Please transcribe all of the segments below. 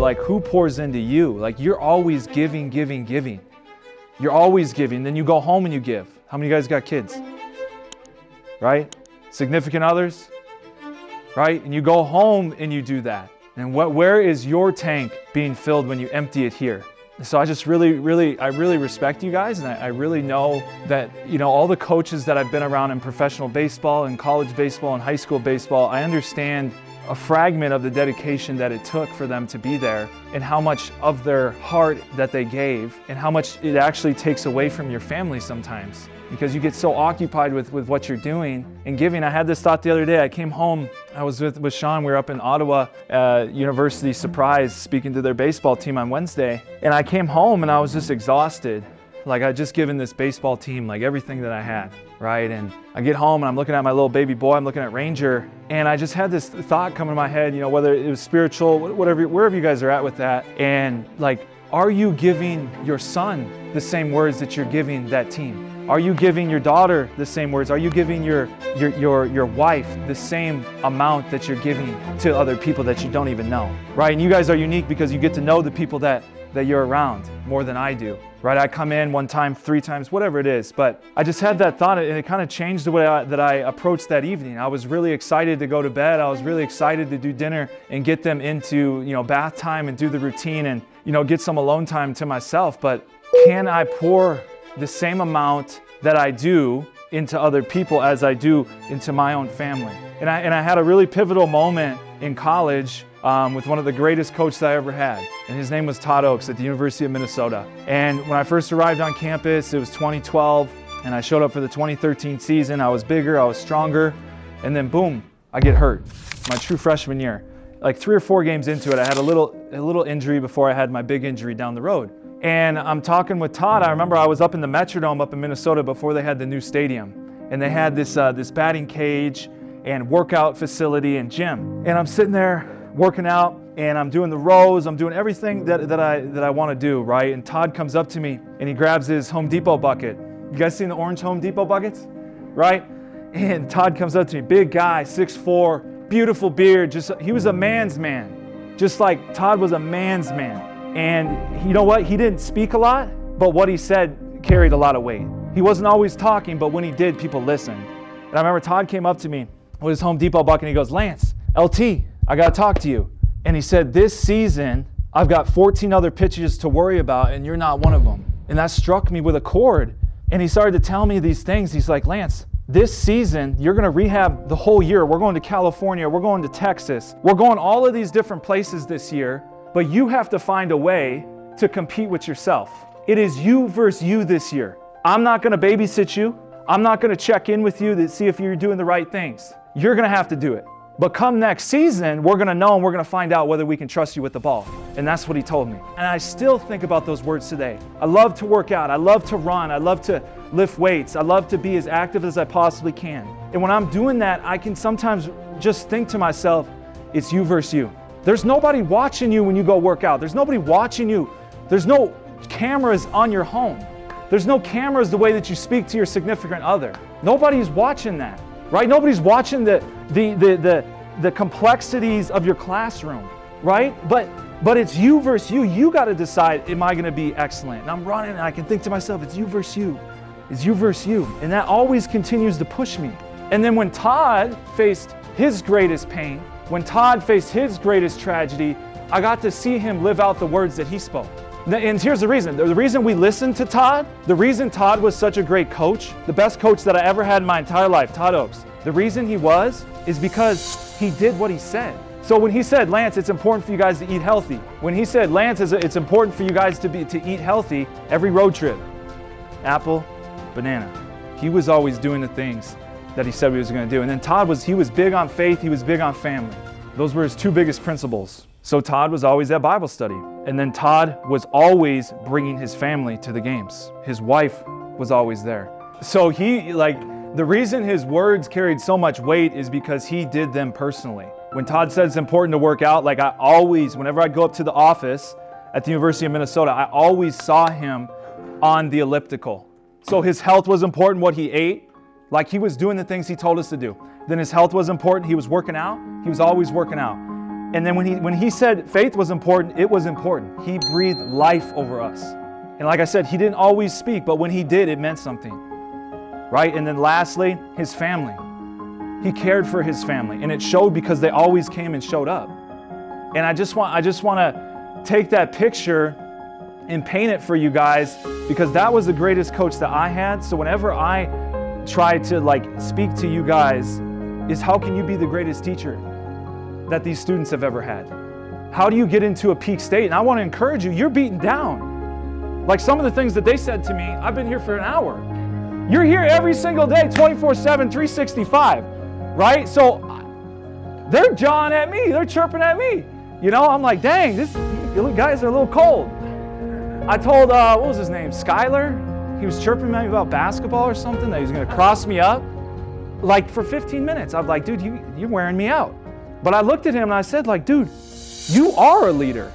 like, who pours into you? Like, you're always giving, giving, giving. You're always giving. Then you go home and you give. How many of you guys got kids? Right? Significant others? Right? And you go home and you do that. And where is your tank being filled when you empty it here? So I just really respect you guys, and I really know that, all the coaches that I've been around in professional baseball and college baseball and high school baseball, I understand a fragment of the dedication that it took for them to be there, and how much of their heart that they gave, and how much it actually takes away from your family sometimes, because you get so occupied with what you're doing and giving. I had this thought the other day. I came home, I was with Sean, we were up in Ottawa, University Surprise, speaking to their baseball team on Wednesday, and I came home and I was just exhausted. Like, I'd just given this baseball team like everything that I had, right? And I get home and I'm looking at my little baby boy, I'm looking at Ranger, and I just had this thought come in my head, whether it was spiritual, whatever, wherever you guys are at with that, and like, are you giving your son the same words that you're giving that team? Are you giving your daughter the same words? Are you giving your wife the same amount that you're giving to other people that you don't even know, right? And you guys are unique because you get to know the people that you're around more than I do, right? I come in one time, 3 times, whatever it is, but I just had that thought, and it kind of changed the way that I approached that evening. I was really excited to go to bed. I was really excited to do dinner and get them into, bath time and do the routine and, get some alone time to myself. But can I pour the same amount that I do into other people as I do into my own family? And I had a really pivotal moment in college with one of the greatest coaches I ever had. And his name was Todd Oakes at the University of Minnesota. And when I first arrived on campus, it was 2012, and I showed up for the 2013 season. I was bigger, I was stronger, and then boom, I get hurt. My true freshman year. Like 3 or 4 games into it, I had a little injury before I had my big injury down the road. And I'm talking with Todd. I remember I was up in the Metrodome up in Minnesota before they had the new stadium. And they had this batting cage and workout facility and gym. And I'm sitting there working out, and I'm doing the rows, I'm doing everything that I want to do, right? And Todd comes up to me and he grabs his Home Depot bucket. You guys seen the orange Home Depot buckets? Right? And Todd comes up to me, big guy, 6'4", beautiful beard, he was a man's man. Just like Todd was a man's man. And you know what? He didn't speak a lot, but what he said carried a lot of weight. He wasn't always talking, but when he did, people listened. And I remember Todd came up to me with his Home Depot bucket and he goes, "Lance, LT, I got to talk to you." And he said, "This season, I've got 14 other pitches to worry about, and you're not one of them." And that struck me with a chord. And he started to tell me these things. He's like, "Lance, this season, you're going to rehab the whole year. We're going to California. We're going to Texas. We're going all of these different places this year, but you have to find a way to compete with yourself. It is you versus you this year. I'm not going to babysit you. I'm not going to check in with you to see if you're doing the right things. You're going to have to do it. But come next season, we're going to know and we're going to find out whether we can trust you with the ball." And that's what he told me. And I still think about those words today. I love to work out. I love to run. I love to lift weights. I love to be as active as I possibly can. And when I'm doing that, I can sometimes just think to myself, it's you versus you. There's nobody watching you when you go work out. There's nobody watching you. There's no cameras on your home. There's no cameras the way that you speak to your significant other. Nobody's watching that, right? Nobody's watching the complexities of your classroom, right? But it's you versus you. You got to decide, am I going to be excellent? And I'm running and I can think to myself, it's you versus you. It's you versus you. And that always continues to push me. And then when Todd faced his greatest pain, when Todd faced his greatest tragedy, I got to see him live out the words that he spoke. And here's the reason. The reason we listened to Todd, the reason Todd was such a great coach, the best coach that I ever had in my entire life, Todd Oakes, the reason he was is because he did what he said. So when he said, "Lance, it's important for you guys to eat healthy." When he said, "Lance, it's important for you guys to eat healthy," every road trip, apple, banana. He was always doing the things that he said he was going to do. And then Todd was big on faith. He was big on family. Those were his 2 biggest principles. So Todd was always at Bible study. And then Todd was always bringing his family to the games. His wife was always there. So the reason his words carried so much weight is because he did them personally. When Todd said it's important to work out, whenever I'd go up to the office at the University of Minnesota, I always saw him on the elliptical. So his health was important, what he ate. Like, he was doing the things he told us to do. Then his health was important. He was working out. He was always working out. And then when he said faith was important, it was important. He breathed life over us. And like I said, he didn't always speak, but when he did, it meant something, right? And then lastly, his family. He cared for his family, and it showed because they always came and showed up. And I just want to take that picture and paint it for you guys, because that was the greatest coach that I had. So whenever I try to speak to you guys, is how can you be the greatest teacher that these students have ever had? How do you get into a peak state? And I want to encourage you, you're beaten down. Like some of the things that they said to me, I've been here for an hour. You're here every single day, 24/7, 365, right? So they're jawing at me, they're chirping at me. I'm like, dang, these guys are a little cold. I told, what was his name, Skyler? He was chirping at me about basketball or something, that he was going to cross me up. Like for 15 minutes, I was like, dude, you're wearing me out. But I looked at him and I said, dude, you are a leader.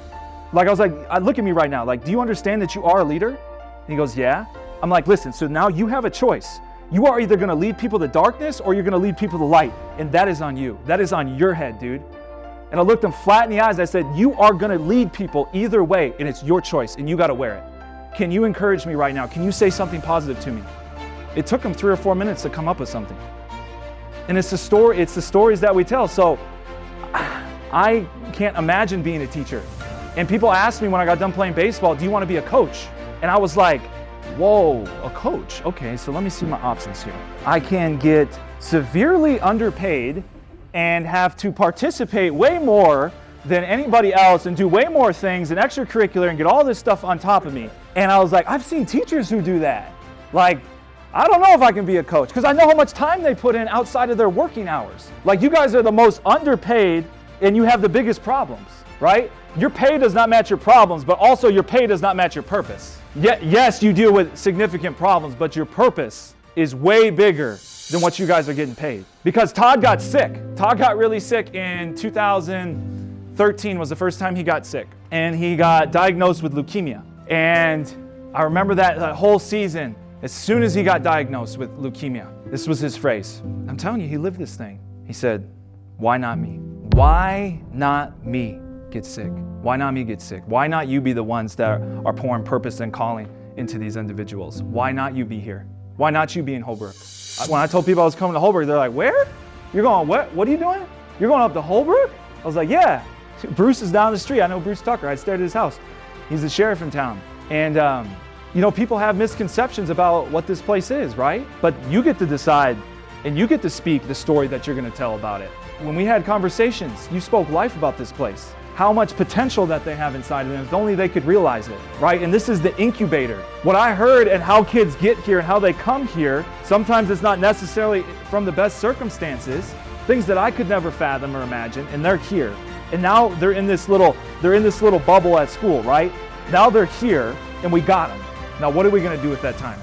I was like, look at me right now. Do you understand that you are a leader? And he goes, yeah. I'm like, listen, so now you have a choice. You are either going to lead people to darkness or you're going to lead people to light. And that is on you. That is on your head, dude. And I looked him flat in the eyes. I said, you are going to lead people either way, and it's your choice, and you got to wear it. Can you encourage me right now? Can you say something positive to me? It took him 3 or 4 minutes to come up with something. And it's the stories that we tell. So I can't imagine being a teacher. And people asked me when I got done playing baseball, do you want to be a coach? And I was like, whoa, a coach? Okay, so let me see my options here. I can get severely underpaid and have to participate way more than anybody else and do way more things and extracurricular and get all this stuff on top of me. And I was like, I've seen teachers who do that. I don't know if I can be a coach, because I know how much time they put in outside of their working hours. You guys are the most underpaid and you have the biggest problems, right? Your pay does not match your problems, but also your pay does not match your purpose. Yes, you deal with significant problems, but your purpose is way bigger than what you guys are getting paid. Because Todd got sick. Todd got really sick in 2013 was the first time he got sick. And he got diagnosed with leukemia. And I remember that whole season, as soon as he got diagnosed with leukemia, this was his phrase. I'm telling you, he lived this thing. He said, why not me? Why not me get sick? Why not me get sick? Why not you be the ones that are pouring purpose and calling into these individuals? Why not you be here? Why not you be in Holbrook? When I told people I was coming to Holbrook, they're like, where? You're going, what? What are you doing? You're going up to Holbrook? I was like, yeah. Bruce is down the street. I know Bruce Tucker. I stayed at his house. He's the sheriff in town. And, people have misconceptions about what this place is, right? But you get to decide and you get to speak the story that you're going to tell about it. When we had conversations, you spoke life about this place. How much potential that they have inside of them, if only they could realize it, right? And this is the incubator. What I heard and how kids get here and how they come here, sometimes it's not necessarily from the best circumstances, things that I could never fathom or imagine, and they're here. And now they're in this little bubble at school, right? Now they're here and we got them. Now what are we gonna do with that time?